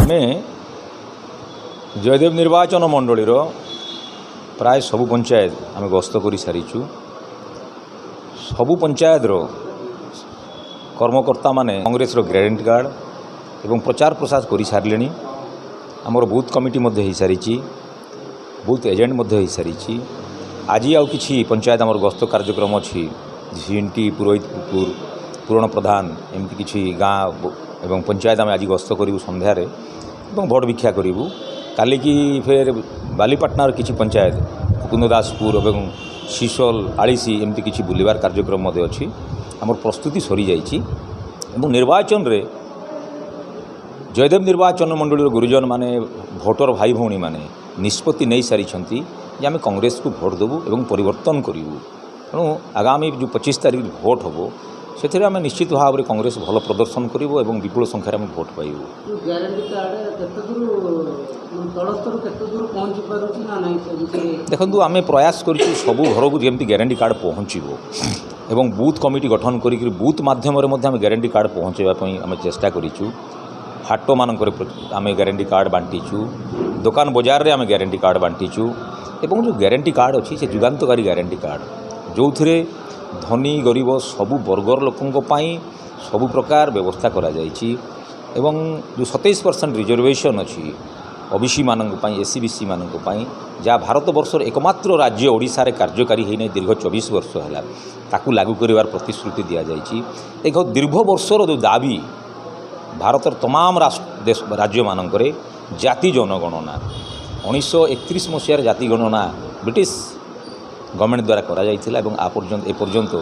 आमे जयदेव निर्वाचन मंडलीर प्राय सबु पंचायत आम गस्त कर सारीचु। सबु पंचायतर कर्मकर्ता माने कांग्रेस ग्यारंटी कार्ड एवं प्रचार प्रसार कर सारे। आमर बूथ कमिटी हो सारी, बूथ एजेंट हो सारी। आज आउ कि पंचायत आमर गस्त कार्यक्रम अच्छी झींटी पुरोहितपुर पूरण प्रधान एमती किसी गाँ एवं पंचायत आम आज गस्त करूँ संध्यारे एवं भोट भिक्षा करूँ। काली की फेर बालीपाटनार किसी पंचायत मुकुंददासपुर एवं शिशल आलिसी एमती किसी बुलवार कार्यक्रम अच्छी। आमर प्रस्तुति सरी जाइए एवं निर्वाचन रे जयदेव निर्वाचन मंडलीर गुरुजन माने भोटर भाई भौणी माने निष्पत्ति नहीं सारी जे आम कांग्रेस को भोट देवु एवं परिवर्तन करूँ। तेणु आगामी जो 25 तारीख भोट हम से आम निश्चित भाव में कांग्रेस भल प्रदर्शन करूँ और विपुल संख्यार आम भोट पाइबू। देखो आम प्रयास कर सबू घर को जमी ग्यारंटी कार्ड पहुँचो एवं बूथ कमिटी गठन कर बूथ मध्यम ग्यारंटी कार्ड पहुँचाई आम चेष्टा करूँ। हाट मानक आम ग्यारंटी कार्ड बांटीचु, दुकान बजार रे आम ग्यारंटी कार्ड बांटीचु एवं जो ग्यारंटी कार्ड अच्छी से जुगान्तकारी ग्यारंटी कार्ड जो थे धनी गरीब सबू वर्गर लोकों सबू प्रकार व्यवस्था करा जाइछि। एवं जो 27% रिजर्वेशन अच्छी ओबीसी मानक एससी मानक जहाँ भारत वर्षर एकमात्र राज्य ओडिशा रे कार्यकारी होना दीर्घ 24 वर्ष है ताकू लागू करिवार प्रतिश्रुति दि जाइछि। एक दीर्घ वर्षर जो दाबी भारतर तमाम राज्य मानक जाति जनगणना 1931 मसीह जाति गणना ब्रिटिश गवर्नमेंट द्वारा करा जाइथिला एवं एपर्यंत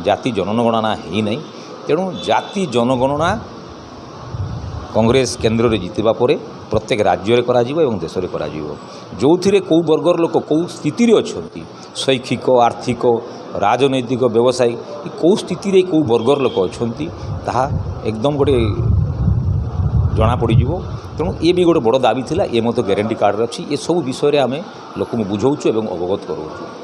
जाति जनगणना ही नहीं। तेणु जाति जनगणना कांग्रेस केन्द्र में जीतवा पर प्रत्येक राज्य में करा एवं देश में करा जो थे कौ वर्गर लोक कौ स्थिति अच्छा शैक्षिक आर्थिक राजनैतिक व्यवसायिक कौ स्थिति कौ वर्गर लोक अच्छा एकदम गोटे जना पड़। तेणु ये भी गोटे बड़ दाबी थिला। ये मत ग्यारंटी कार्ड अच्छी ये सब विषय में लोक बुझाऊँ एवं अवगत कराऊँ।